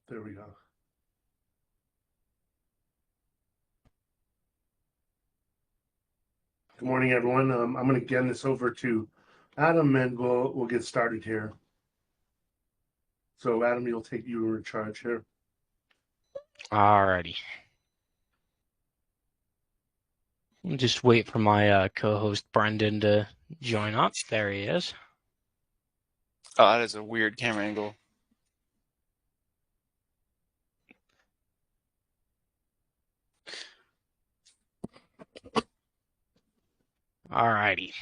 There we go. Good morning, everyone. I'm going to hand this over to Adam, and we'll get started here. So, Adam, you were in charge here. Alrighty. I'll just wait for my co-host Brendan to join up. There he is. Oh, that is a weird camera angle. Alrighty.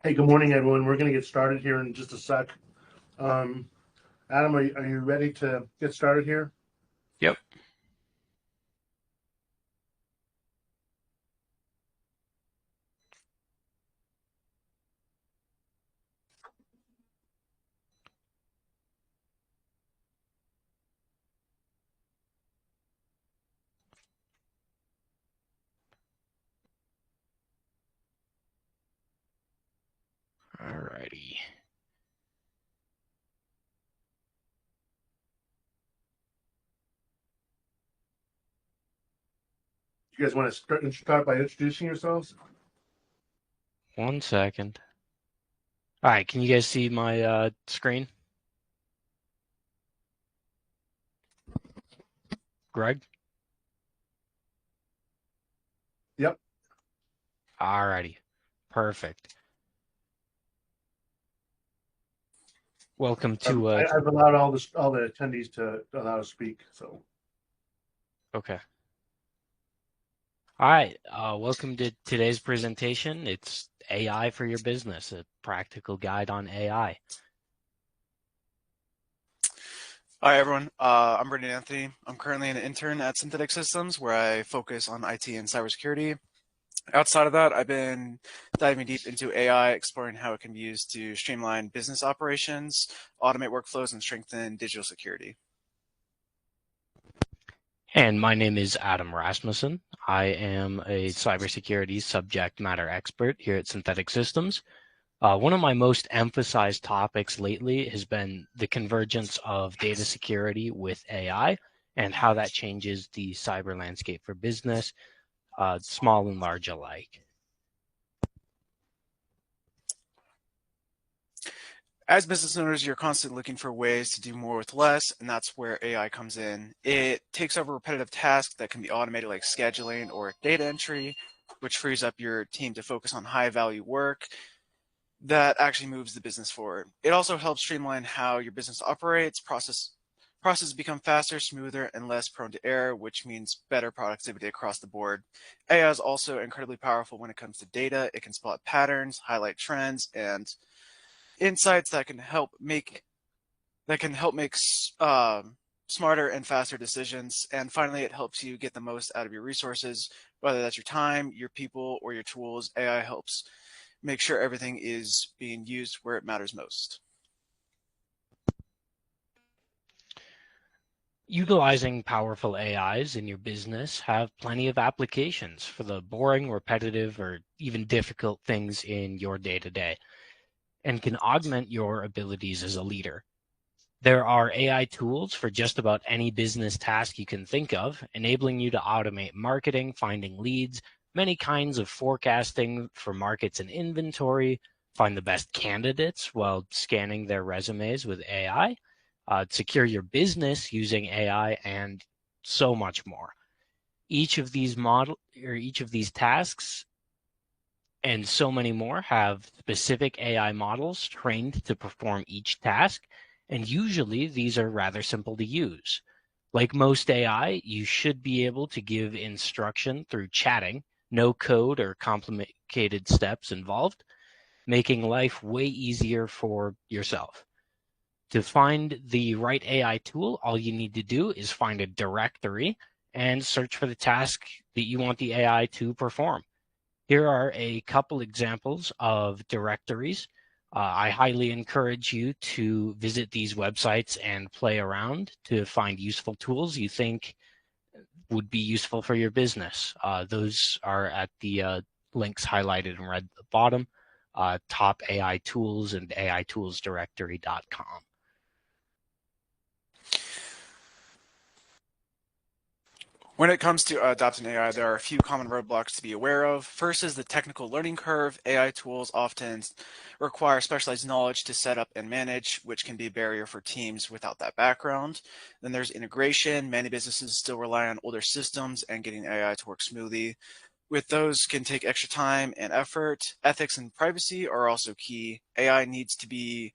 Hey, good morning, everyone. We're going to get started here in just a sec. Adam, are you ready to get started here? Yep. Alrighty. You guys want to start by introducing yourselves? 1 second. Alright, can you guys see my screen? Greg? Yep. Alrighty. Perfect. Welcome to I've allowed all the attendees to allow to speak. So. Okay. Alright, welcome to today's presentation. It's AI for your business, a practical guide on AI. Hi, everyone. I'm Brendan Anthony. I'm currently an intern at Synthetic Systems, where I focus on IT and cybersecurity. Outside of that, I've been diving deep into AI, exploring how it can be used to streamline business operations, automate workflows, and strengthen digital security. And my name is Adam Rasmussen. I am a cybersecurity subject matter expert here at Synthetic Systems. One of my most emphasized topics lately has been the convergence of data security with AI and how that changes the cyber landscape for business, small and large alike. As business owners, you're constantly looking for ways to do more with less, and that's where AI comes in. It takes over repetitive tasks that can be automated, like scheduling or data entry, which frees up your team to focus on high-value work that actually moves the business forward. It also helps streamline how your business operates. Processes become faster, smoother, and less prone to error, which means better productivity across the board. AI is also incredibly powerful when it comes to data. It can spot patterns, highlight trends, and insights that can help make smarter and faster decisions. And finally, it helps you get the most out of your resources, whether that's your time, your people, or your tools. AI helps make sure everything is being used where it matters most. Utilizing powerful AIs in your business have plenty of applications for the boring, repetitive, or even difficult things in your day-to-day, and can augment your abilities as a leader. There are AI tools for just about any business task you can think of, enabling you to automate marketing, finding leads, many kinds of forecasting for markets and inventory, find the best candidates while scanning their resumes with AI, secure your business using AI, and so much more. Each of these tasks and so many more have specific AI models trained to perform each task, and usually these are rather simple to use. Like most AI, you should be able to give instruction through chatting, no code or complicated steps involved, making life way easier for yourself. To find the right AI tool, all you need to do is find a directory and search for the task that you want the AI to perform. Here are a couple examples of directories. I highly encourage you to visit these websites and play around to find useful tools you think would be useful for your business. Those are at the links highlighted in red at the bottom, top AI tools and aitoolsdirectory.com. When it comes to adopting AI, there are a few common roadblocks to be aware of. First is the technical learning curve. AI tools often require specialized knowledge to set up and manage, which can be a barrier for teams without that background. Then there's integration. Many businesses still rely on older systems, and getting AI to work smoothly with those can take extra time and effort. Ethics and privacy are also key. AI needs to be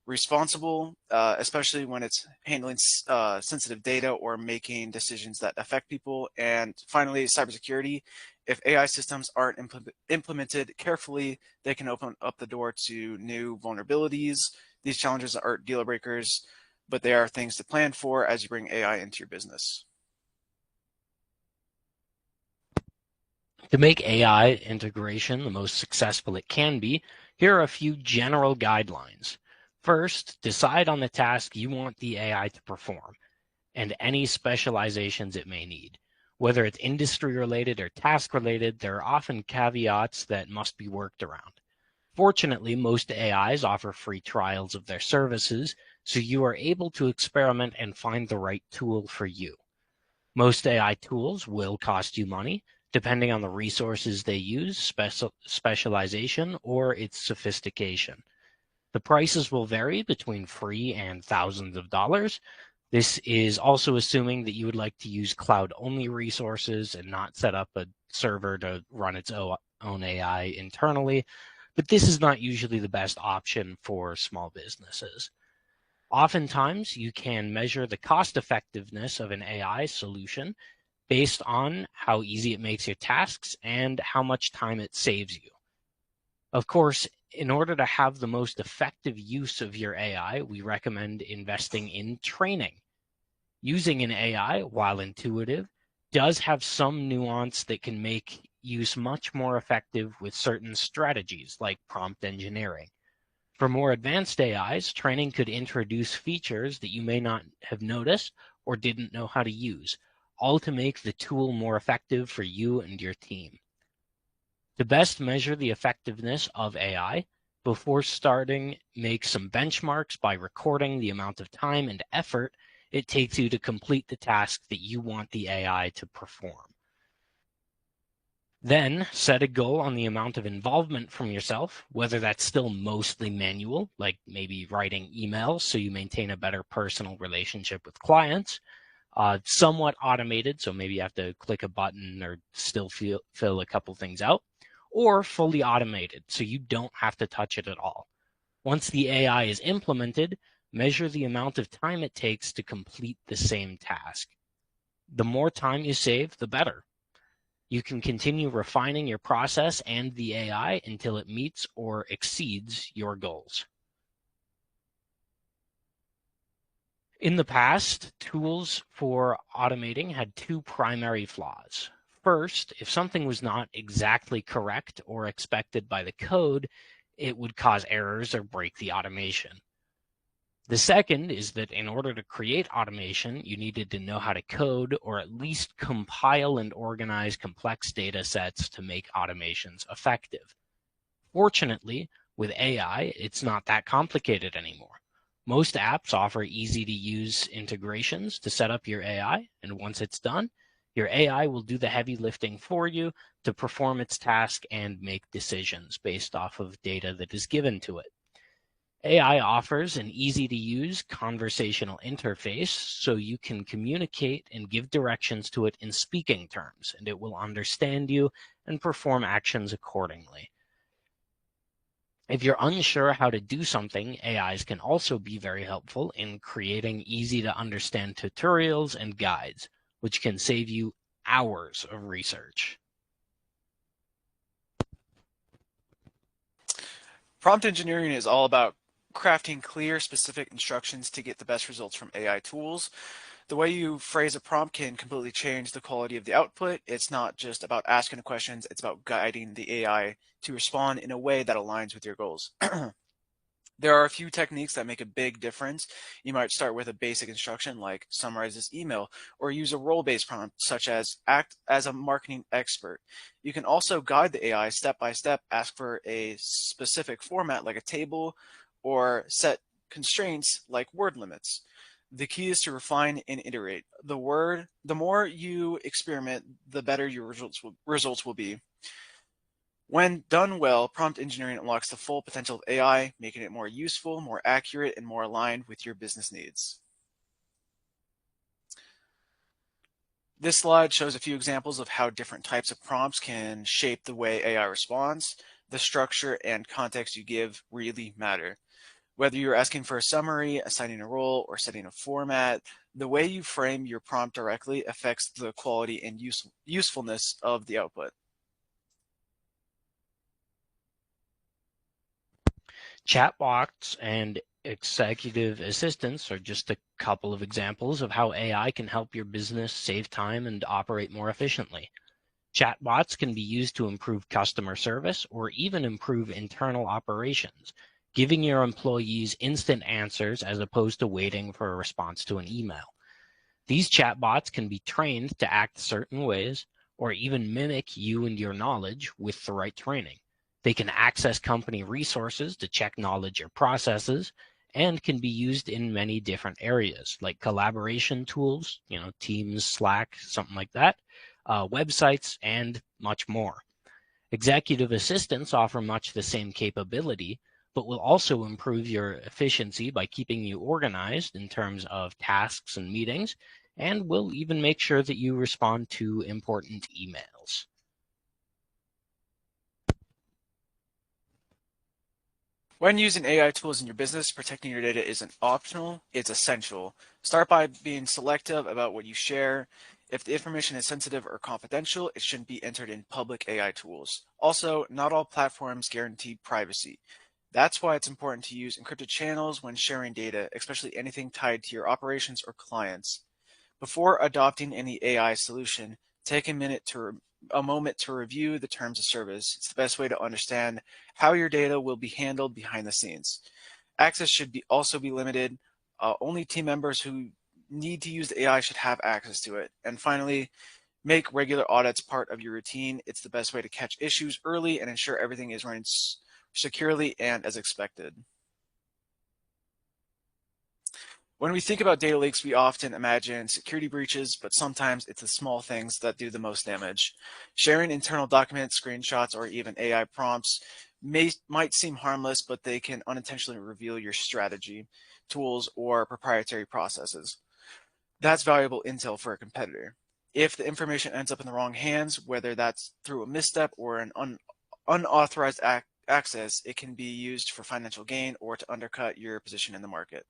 responsible, especially when it's handling sensitive data or making decisions that affect people. And finally, cybersecurity. If AI systems aren't implemented carefully, they can open up the door to new vulnerabilities. These challenges aren't deal breakers, but they are things to plan for as you bring AI into your business. To make AI integration the most successful it can be, here are a few general guidelines. First, decide on the task you want the AI to perform and any specializations it may need. Whether it's industry related or task related, there are often caveats that must be worked around. Fortunately, most AIs offer free trials of their services, so you are able to experiment and find the right tool for you. Most AI tools will cost you money, depending on the resources they use, specialization, or its sophistication. The prices will vary between free and thousands of dollars. This is also assuming that you would like to use cloud-only resources and not set up a server to run its own AI internally, but this is not usually the best option for small businesses. Oftentimes, you can measure the cost effectiveness of an AI solution based on how easy it makes your tasks and how much time it saves you. Of course, in order to have the most effective use of your AI, we recommend investing in training. Using an AI, while intuitive, does have some nuance that can make use much more effective with certain strategies like prompt engineering. For more advanced AIs, training could introduce features that you may not have noticed or didn't know how to use, all to make the tool more effective for you and your team. To best measure the effectiveness of AI, before starting, make some benchmarks by recording the amount of time and effort it takes you to complete the task that you want the AI to perform. Then set a goal on the amount of involvement from yourself, whether that's still mostly manual, like maybe writing emails so you maintain a better personal relationship with clients, somewhat automated, so maybe you have to click a button or still fill a couple things out, or fully automated, so you don't have to touch it at all. Once the AI is implemented, measure the amount of time it takes to complete the same task. The more time you save, the better. You can continue refining your process and the AI until it meets or exceeds your goals. In the past, tools for automating had two primary flaws. First, if something was not exactly correct or expected by the code, it would cause errors or break the automation. The second is that in order to create automation, you needed to know how to code or at least compile and organize complex data sets to make automations effective. Fortunately, with AI, it's not that complicated anymore. Most apps offer easy-to-use integrations to set up your AI, and once it's done, your AI will do the heavy lifting for you to perform its task and make decisions based off of data that is given to it. AI offers an easy-to-use conversational interface so you can communicate and give directions to it in speaking terms, and it will understand you and perform actions accordingly. If you're unsure how to do something, AIs can also be very helpful in creating easy-to-understand tutorials and guides, which can save you hours of research. Prompt engineering is all about crafting clear, specific instructions to get the best results from AI tools. The way you phrase a prompt can completely change the quality of the output. It's not just about asking the questions, it's about guiding the AI to respond in a way that aligns with your goals. There are a few techniques that make a big difference. You might start with a basic instruction like summarize this email, or use a role-based prompt such as act as a marketing expert. You can also guide the AI step by step, ask for a specific format like a table, or set constraints like word limits. The key is to refine and iterate. The more you experiment, the better your results will be. When done well, prompt engineering unlocks the full potential of AI, making it more useful, more accurate, and more aligned with your business needs. This slide shows a few examples of how different types of prompts can shape the way AI responds. The structure and context you give really matter. Whether you're asking for a summary, assigning a role, or setting a format, the way you frame your prompt directly affects the quality and usefulness of the output. Chatbots and executive assistants are just a couple of examples of how AI can help your business save time and operate more efficiently. Chatbots can be used to improve customer service or even improve internal operations, giving your employees instant answers as opposed to waiting for a response to an email. These chatbots can be trained to act certain ways or even mimic you and your knowledge with the right training. They can access company resources to check knowledge or processes and can be used in many different areas like collaboration tools, Teams, Slack, something like that, websites, and much more. Executive assistants offer much the same capability, but will also improve your efficiency by keeping you organized in terms of tasks and meetings, and will even make sure that you respond to important emails. When using AI tools in your business, protecting your data isn't optional, it's essential. Start by being selective about what you share. If the information is sensitive or confidential, it shouldn't be entered in public AI tools. Also, not all platforms guarantee privacy. That's why it's important to use encrypted channels when sharing data, especially anything tied to your operations or clients. Before adopting any AI solution, take a moment to review the terms of service. It's the best way to understand how your data will be handled behind the scenes. Access should also be limited. Only team members who need to use the AI should have access to it. And finally, make regular audits part of your routine. It's the best way to catch issues early and ensure everything is running securely and as expected. When we think about data leaks, we often imagine security breaches, but sometimes it's the small things that do the most damage. Sharing internal documents, screenshots, or even AI prompts might seem harmless, but they can unintentionally reveal your strategy, tools, or proprietary processes. That's valuable intel for a competitor. If the information ends up in the wrong hands, whether that's through a misstep or an unauthorized access, it can be used for financial gain or to undercut your position in the market.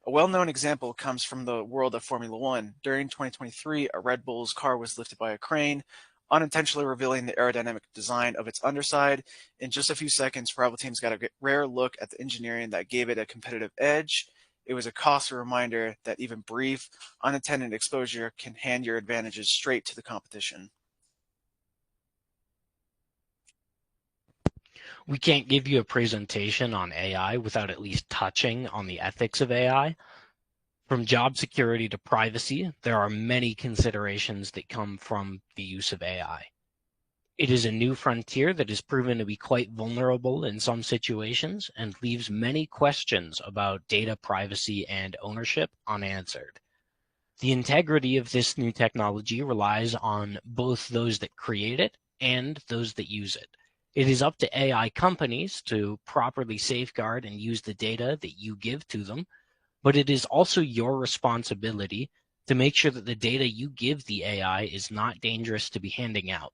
A well-known example comes from the world of Formula One. During 2023, a Red Bull's car was lifted by a crane, unintentionally revealing the aerodynamic design of its underside. In just a few seconds, rival teams got a rare look at the engineering that gave it a competitive edge. It was a costly reminder that even brief, unintended exposure can hand your advantages straight to the competition. We can't give you a presentation on AI without at least touching on the ethics of AI. From job security to privacy, there are many considerations that come from the use of AI. It is a new frontier that is proven to be quite vulnerable in some situations and leaves many questions about data privacy and ownership unanswered. The integrity of this new technology relies on both those that create it and those that use it. It is up to AI companies to properly safeguard and use the data that you give to them, but it is also your responsibility to make sure that the data you give the AI is not dangerous to be handing out.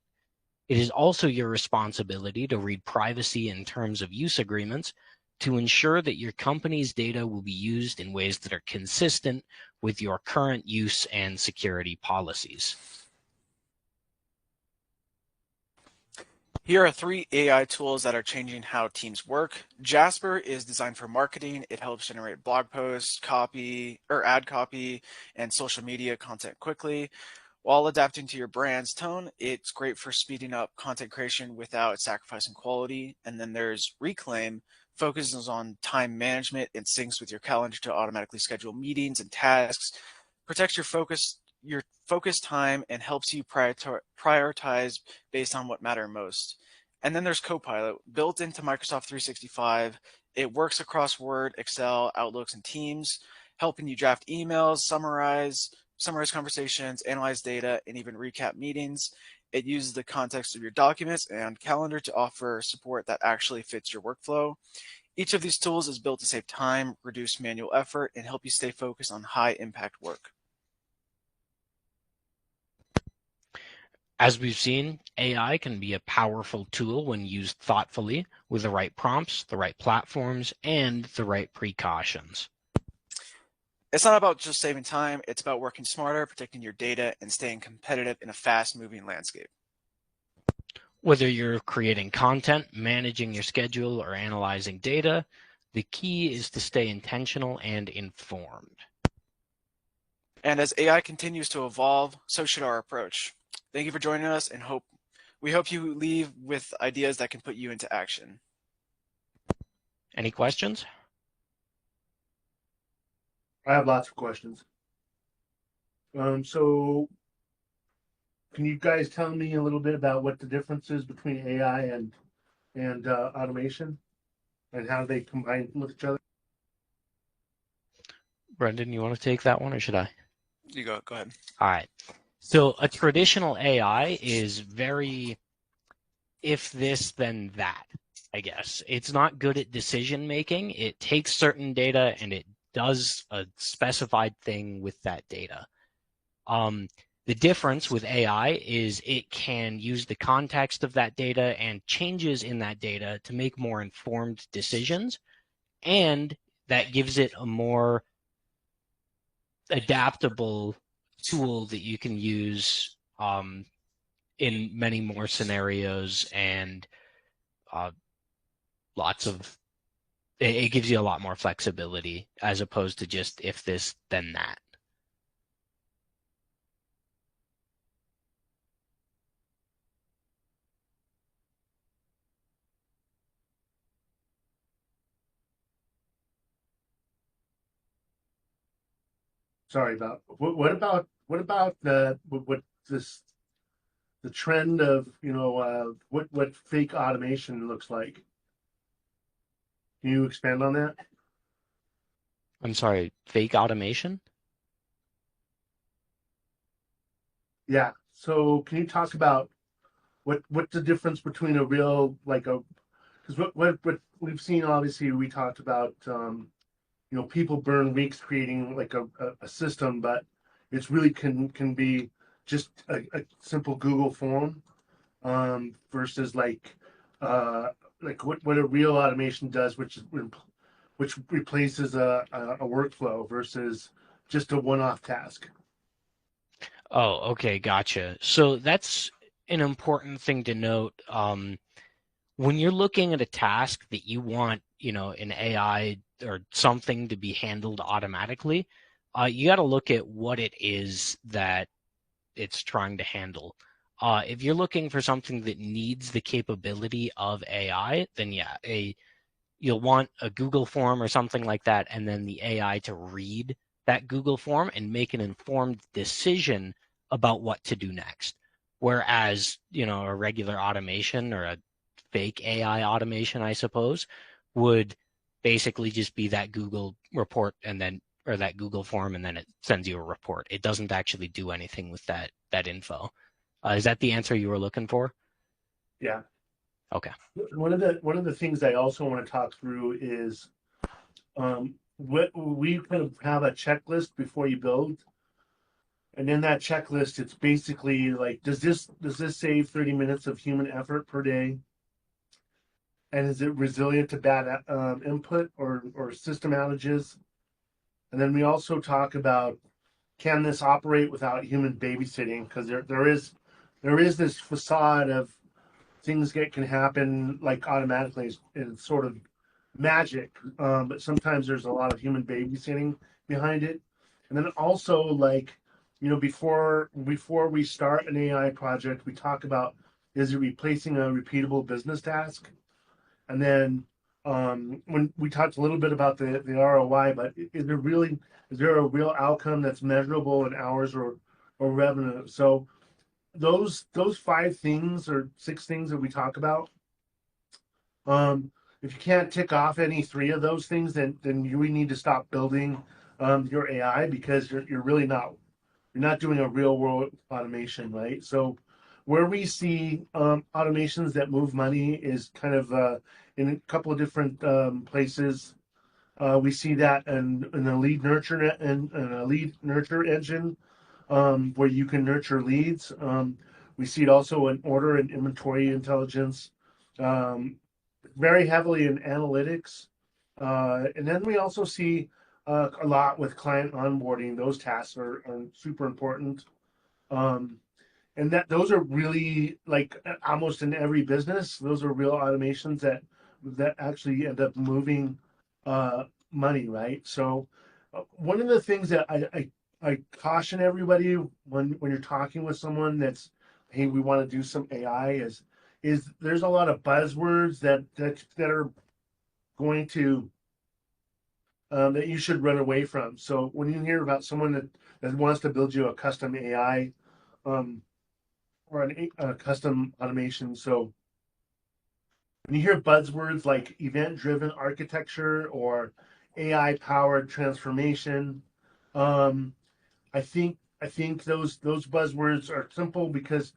It is also your responsibility to read privacy and terms of use agreements to ensure that your company's data will be used in ways that are consistent with your current use and security policies. Here are 3 AI tools that are changing how teams work. Jasper is designed for marketing. It helps generate blog posts, copy, or ad copy, and social media content quickly. While adapting to your brand's tone, it's great for speeding up content creation without sacrificing quality. And then there's Reclaim, focuses on time management and syncs with your calendar to automatically schedule meetings and tasks, protects your focus time, and helps you prioritize based on what matter most. And then there's Copilot, built into Microsoft 365. It works across Word, Excel, Outlooks, and Teams, helping you draft emails, summarize conversations, analyze data, and even recap meetings. It uses the context of your documents and calendar to offer support that actually fits your workflow. Each of these tools is built to save time, reduce manual effort, and help you stay focused on high impact work. As we've seen, AI can be a powerful tool when used thoughtfully with the right prompts, the right platforms, and the right precautions. It's not about just saving time, it's about working smarter, protecting your data, and staying competitive in a fast-moving landscape. Whether you're creating content, managing your schedule, or analyzing data, the key is to stay intentional and informed. And as AI continues to evolve, so should our approach. Thank you for joining us, and we hope you leave with ideas that can put you into action. Any questions? I have lots of questions. So can you guys tell me a little bit about what the difference is between AI and automation, and how they combine with each other? Brendan, you want to take that one, or should I? You go ahead. All right. So a traditional AI is very if this, then that, I guess. It's not good at decision making. It takes certain data and it does a specified thing with that data. The difference with AI is it can use the context of that data and changes in that data to make more informed decisions, and that gives it a more adaptable tool that you can use in many more scenarios, and it gives you a lot more flexibility as opposed to just if this, then that. Sorry about what about the trend of what fake automation looks like? Can you expand on that? I'm sorry, fake automation? Yeah. So can you talk about what's the difference between a real because what we've seen, obviously we talked about people burn weeks creating like a system, but it's really can be just a simple Google form versus what a real automation does, which replaces a workflow versus just a one-off task. Oh, okay, gotcha. So that's an important thing to note. When you're looking at a task that you want, an AI or something to be handled automatically, you got to look at what it is that it's trying to handle. If you're looking for something that needs the capability of AI, then yeah, you'll want a Google form or something like that, and then the AI to read that Google form and make an informed decision about what to do next. Whereas, a regular automation or a fake AI automation, I suppose, would basically just be that Google report or that Google form, and then it sends you a report. It doesn't actually do anything with that info. Is that the answer you were looking for? Yeah. Okay. One of the things I also want to talk through is what we kind of have a checklist before you build. And in that checklist, it's basically like, does this save 30 minutes of human effort per day? And is it resilient to bad input or system outages? And then we also talk about, can this operate without human babysitting? Because there is this facade of things can happen like automatically. It's sort of magic, but sometimes there's a lot of human babysitting behind it. And then also, like, before we start an AI project, we talk about, is it replacing a repeatable business task? And then when we talked a little bit about the ROI, but is there a real outcome that's measurable in hours or revenue? So those 5 things or 6 things that we talk about, if you can't tick off any 3 of those things, then you really need to stop building your AI, because you're really not doing a real world automation, right? So where we see automations that move money is kind of in a couple of different places. We see that in a lead nurture and a lead nurture engine, where you can nurture leads. We see it also in order and inventory intelligence, very heavily in analytics. And then we also see a lot with client onboarding. Those tasks are super important. And that those are really, like, almost in every business, those are real automations that actually end up moving money, right? So one of the things that I caution everybody when you're talking with someone that's, hey, we want to do some AI, is there's a lot of buzzwords that are going to that you should run away from. So when you hear about someone that wants to build you a custom AI, or a custom automation, so when you hear buzzwords like event-driven architecture or AI-powered transformation, um, I think those buzzwords are simple, because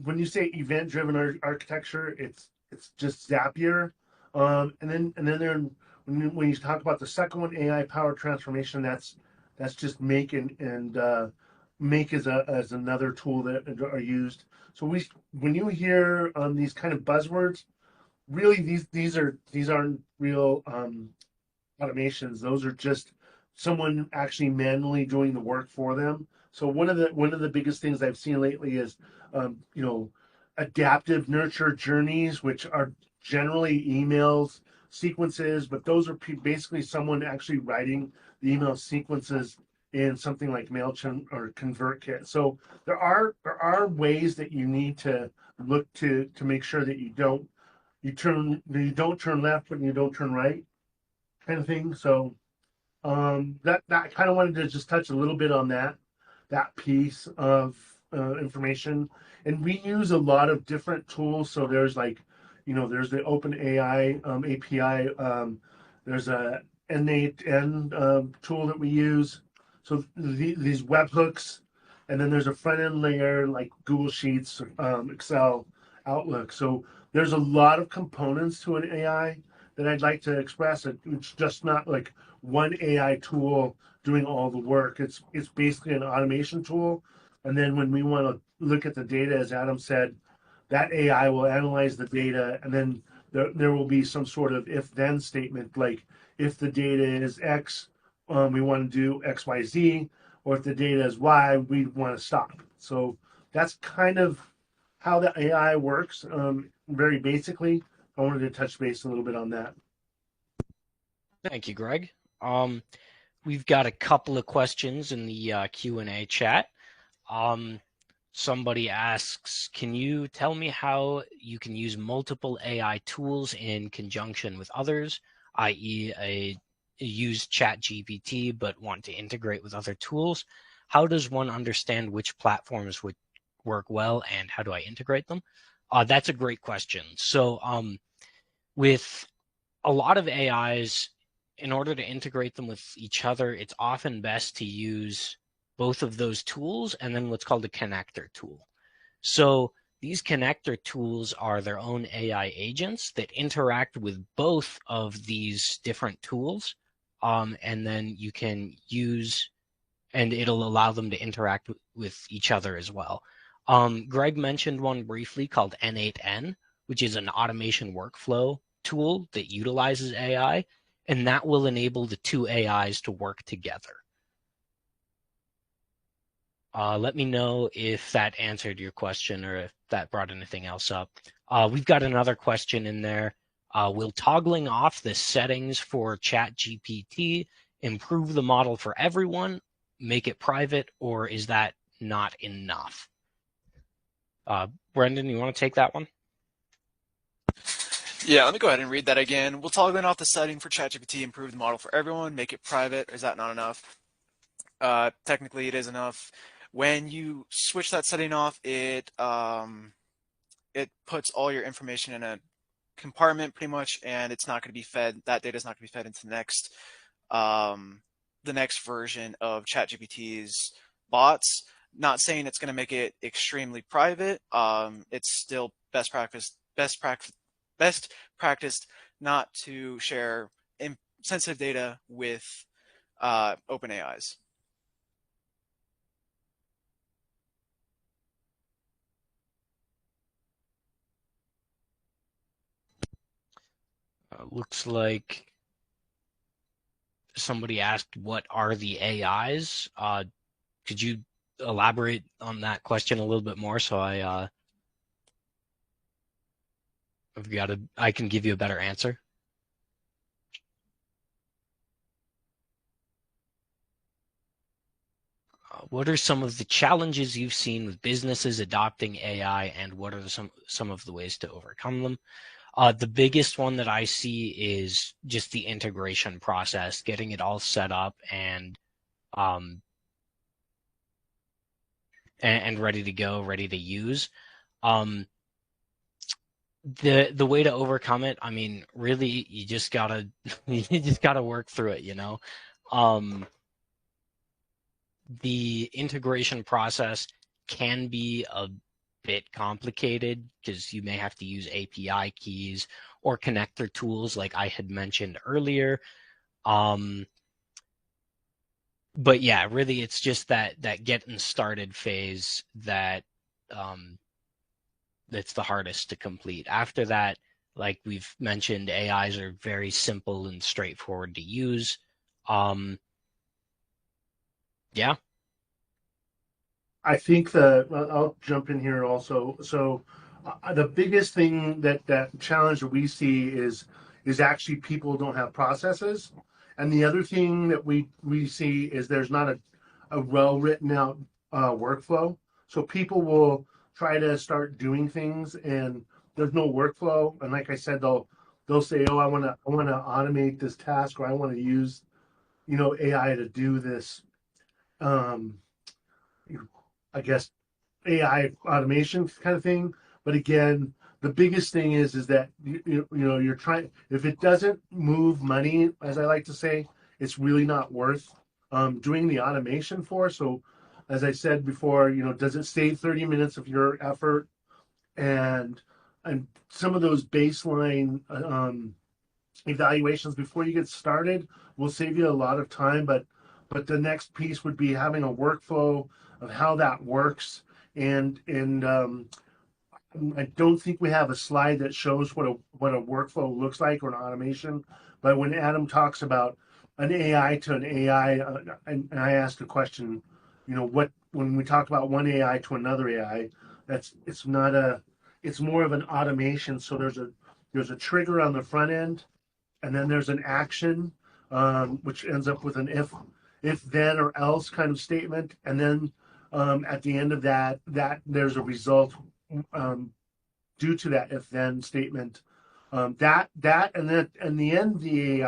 when you say event-driven architecture, it's just Zapier, and then when you talk about the second one, AI-powered transformation, that's just Make, and Make as another tool that are used. So when you hear these kind of buzzwords, really these aren't real automations. Those are just someone actually manually doing the work for them. So one of the biggest things I've seen lately is adaptive nurture journeys, which are generally emails sequences, but those are basically someone actually writing the email sequences in something like Mailchimp or ConvertKit. So there are ways that you need to look to make sure that you don't turn left, but you don't turn right, kind of thing. So that I kind of wanted to just touch a little bit on that piece of information. And we use a lot of different tools. So there's, like, there's the OpenAI API. There's a N8N tool that we use. So these webhooks, and then there's a front end layer like Google Sheets, Excel, Outlook. So there's a lot of components to an AI that I'd like to express. It's just not like one AI tool doing all the work. It's basically an automation tool. And then when we want to look at the data, as Adam said, that AI will analyze the data, and then there will be some sort of if-then statement, like, if the data is X, we want to do X, Y, Z, or if the data is Y, we want to stop. So that's kind of how the AI works, very basically. I wanted to touch base a little bit on that. Thank you, Greg. We've got a couple of questions in the Q&A chat. Somebody asks, can you tell me how you can use multiple AI tools in conjunction with others, i.e. use ChatGPT but want to integrate with other tools? How does one understand which platforms would work well, and how do I integrate them? That's a great question. So with a lot of AIs, in order to integrate them with each other, it's often best to use both of those tools and then what's called a connector tool. So these connector tools are their own AI agents that interact with both of these different tools, and then you can use, and it'll allow them to interact with each other as well. Greg mentioned one briefly called N8N, which is an automation workflow tool that utilizes AI, and that will enable the two AIs to work together. Let me know if that answered your question or if that brought anything else up. We've got another question in there. Will toggling off the settings for ChatGPT improve the model for everyone, make it private, or is that not enough? Brendan, you want to take that one? Yeah, let me go ahead and read that again. Will toggling off the setting for ChatGPT improve the model for everyone, make it private, or is that not enough? Technically, it is enough. When you switch that setting off, it puts all your information in a compartment pretty much, and it's not going to be fed. That data is not going to be fed into the next version of ChatGPT's bots. Not saying it's going to make it extremely private. It's still best practice not to share sensitive data with open AIs. Looks like somebody asked, what are the AIs? Could you elaborate on that question a little bit more so I can give you a better answer? What are some of the challenges you've seen with businesses adopting AI, and what are some of the ways to overcome them? The biggest one that I see is just the integration process, getting it all set up and ready to go, ready to use. The way to overcome it, I mean, really, you just gotta work through it, you know. The integration process can be a bit complicated because you may have to use API keys or connector tools like I had mentioned earlier. But yeah, really it's just that getting started phase that that's the hardest to complete. After that, like we've mentioned, AIs are very simple and straightforward to use. Yeah. I think I'll jump in here also. So the biggest thing that challenge that we see is actually people don't have processes, and the other thing that we see is there's not a well written out workflow. So people will try to start doing things, and there's no workflow. And like I said, they'll say, "Oh, I want to automate this task, or I want to use AI to do this." Um, I guess AI automation kind of thing. But again, the biggest thing is that you're trying. If it doesn't move money, as I like to say, it's really not worth doing the automation for. So, as I said before, does it save 30 minutes of your effort? And some of those baseline evaluations before you get started will save you a lot of time. But the next piece would be having a workflow of how that works. And I don't think we have a slide that shows what a workflow looks like or an automation. But when Adam talks about an AI to an AI, and I asked a question, what when we talk about one AI to another AI, it's not it's more of an automation. So there's a trigger on the front end, and then there's an action, which ends up with an if then or else kind of statement, and then at the end of that there's a result due to that if then statement. That and then in the end the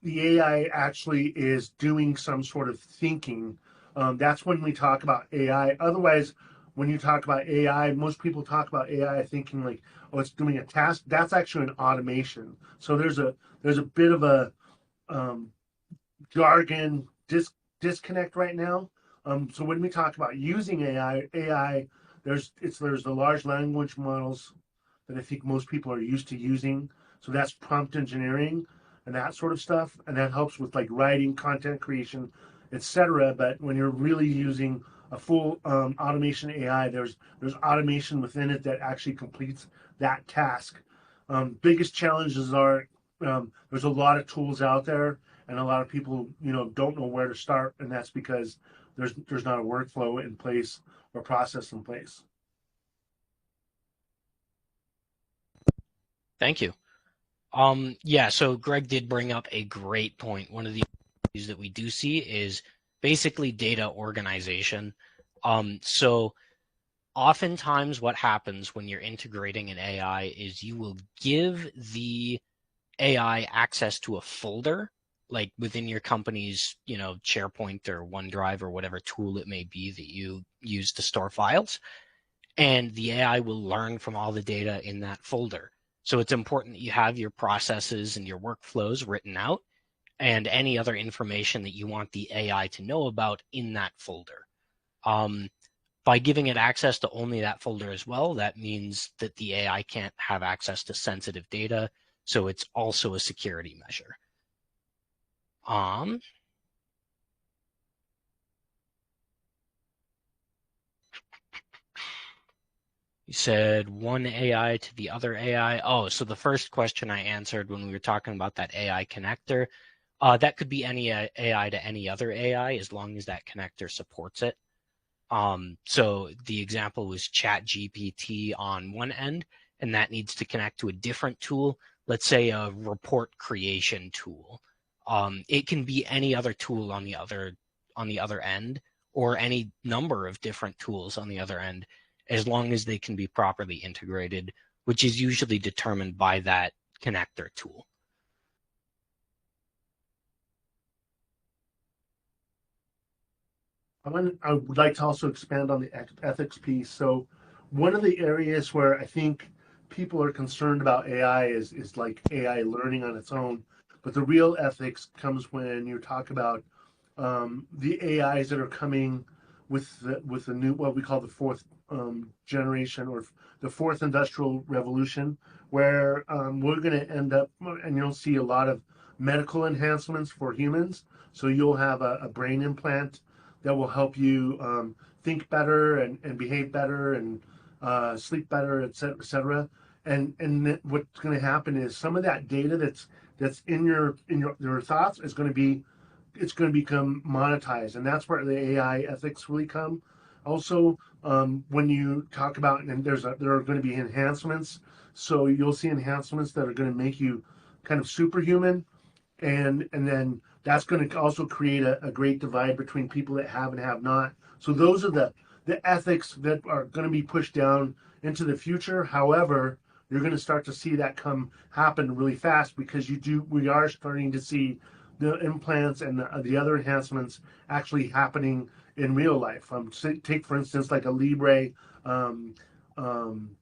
AI actually is doing some sort of thinking. That's when we talk about AI. Otherwise, when you talk about AI, most people talk about AI thinking like, oh, it's doing a task. That's actually an automation. So there's a bit of a jargon disconnect right now. So when we talk about using AI, there's the large language models that I think most people are used to using. So that's prompt engineering and that sort of stuff, and that helps with like writing, content creation, etc. But when you're really using a full automation AI, there's automation within it that actually completes that task. Biggest challenges are there's a lot of tools out there, and a lot of people don't know where to start, and that's because there's not a workflow in place or process in place. Thank you. Yeah, so Greg did bring up a great point. One of the issues that we do see is basically data organization. So oftentimes what happens when you're integrating an AI is you will give the AI access to a folder, like within your company's, SharePoint or OneDrive or whatever tool it may be that you use to store files. And the AI will learn from all the data in that folder. So it's important that you have your processes and your workflows written out and any other information that you want the AI to know about in that folder. By giving it access to only that folder as well, that means that the AI can't have access to sensitive data. So it's also a security measure. You said one AI to the other AI. Oh, so the first question I answered when we were talking about that AI connector, that could be any AI to any other AI as long as that connector supports it. So the example was ChatGPT on one end, and that needs to connect to a different tool, let's say a report creation tool. It can be any other tool on the other end, or any number of different tools on the other end, as long as they can be properly integrated, which is usually determined by that connector tool. I would like to also expand on the ethics piece. So one of the areas where I think people are concerned about AI is like AI learning on its own. But the real ethics comes when you talk about the AIs that are coming with the new, what we call the fourth generation, or the fourth industrial revolution, where we're going to end up, and you'll see a lot of medical enhancements for humans. So you'll have a brain implant that will help you think better and behave better and sleep better, et cetera, et cetera. And what's going to happen is some of that data that's in your thoughts is going to be, it's going to become monetized, and that's where the AI ethics really come. Also, when you talk about, and there are going to be enhancements, so you'll see enhancements that are going to make you kind of superhuman, and then that's going to also create a great divide between people that have and have not. So those are the ethics that are going to be pushed down into the future. However, you're going to start to see that happen really fast, because we are starting to see the implants and the other enhancements actually happening in real life. Take for instance like a Libre, um, um,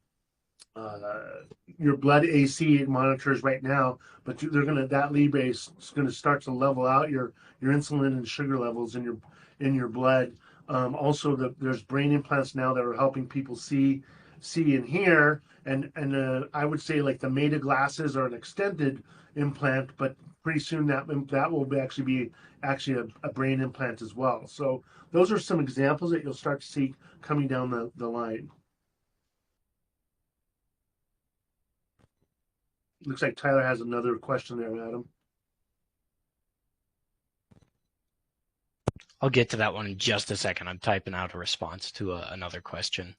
your blood AC monitors right now, but that Libre is going to start to level out your insulin and sugar levels in your blood. Also, there's brain implants now that are helping people see and hear, and I would say like the Meta glasses are an extended implant, but pretty soon that will actually be a brain implant as well. So those are some examples that you'll start to see coming down the line. Looks like Tyler has another question there, Adam. I'll get to that one in just a second. I'm typing out a response to another question.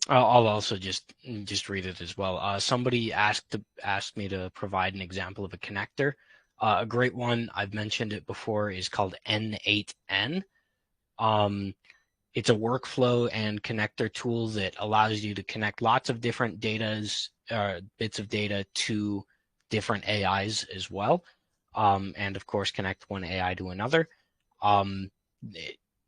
I'll also just read it as well. Somebody asked me to provide an example of a connector. A great one, I've mentioned it before, is called N8N. It's a workflow and connector tool that allows you to connect lots of different bits of data to different AIs as well, and of course connect one AI to another.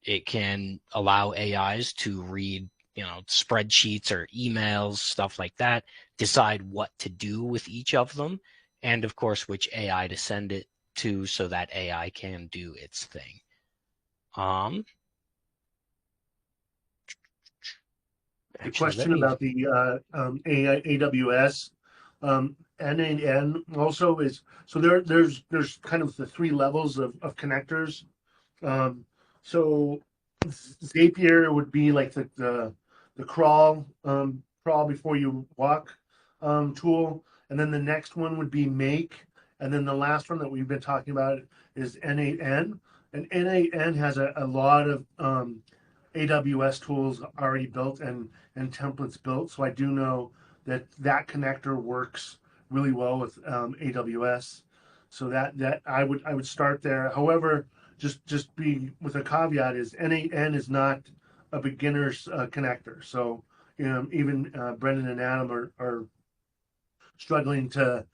It can allow AIs to read spreadsheets or emails, stuff like that, decide what to do with each of them, and of course which AI to send it to so that AI can do its thing. The question about the AWS N8N also is, so there's kind of the three levels of connectors. So Zapier would be like the crawl before you walk tool, and then the next one would be Make, And then the last one that we've been talking about is N8N. And N8N has a lot of AWS tools already built and templates built. So I do know that that connector works really well with AWS. So that I would start there. However, just be with a caveat is N8N is not a beginner's connector. So even Brendan and Adam are struggling to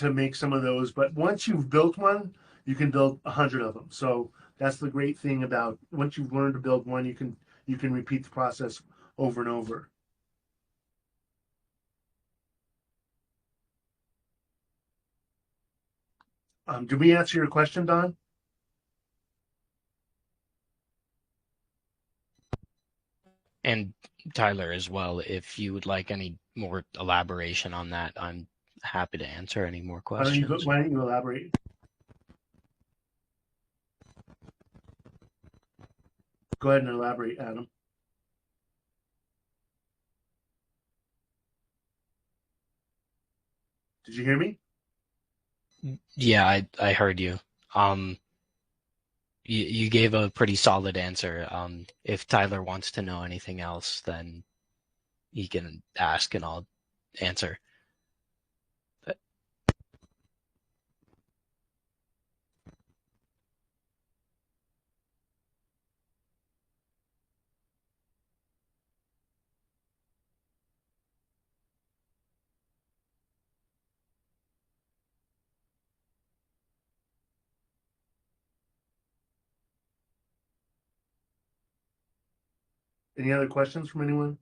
make some of those. But once you've built one, you can build 100 of them. So that's the great thing about once you've learned to build one, you can repeat the process over and over. Did we answer your question, Don? And Tyler as well, if you would like any more elaboration on that, I'm happy to answer any more questions. Why don't you elaborate? Go ahead and elaborate, Adam. Did you hear me? Yeah, I heard you. You gave a pretty solid answer. If Tyler wants to know anything else, then he can ask and I'll answer. Any other questions from anyone?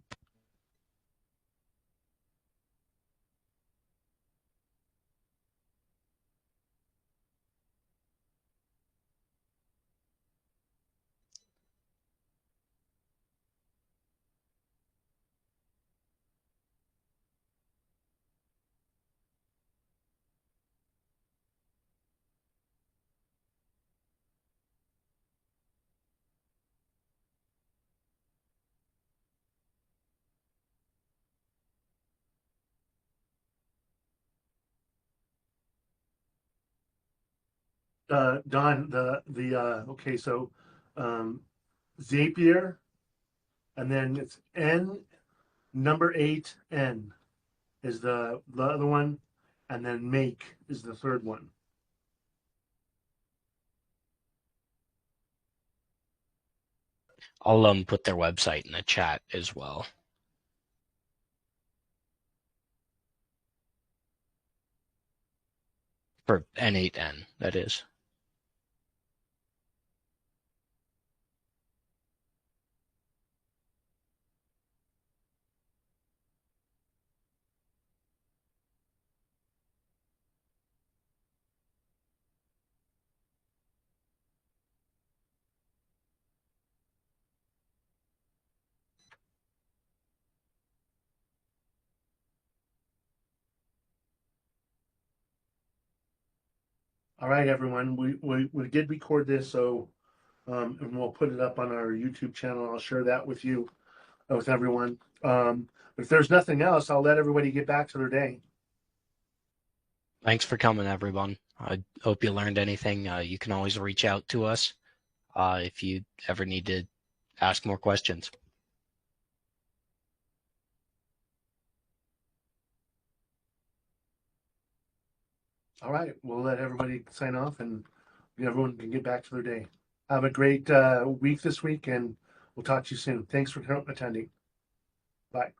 Don, okay, so um, Zapier, and then it's N number 8N is the other one, and then Make is the third one. I'll put their website in the chat as well. For N8N, that is. All right, everyone, we did record this, so and we'll put it up on our YouTube channel. I'll share that with you, with everyone. If there's nothing else, I'll let everybody get back to their day. Thanks for coming, everyone. I hope you learned anything. You can always reach out to us if you ever need to ask more questions. All right, we'll let everybody sign off and everyone can get back to their day. Have a great week this week, and we'll talk to you soon. Thanks for attending. Bye.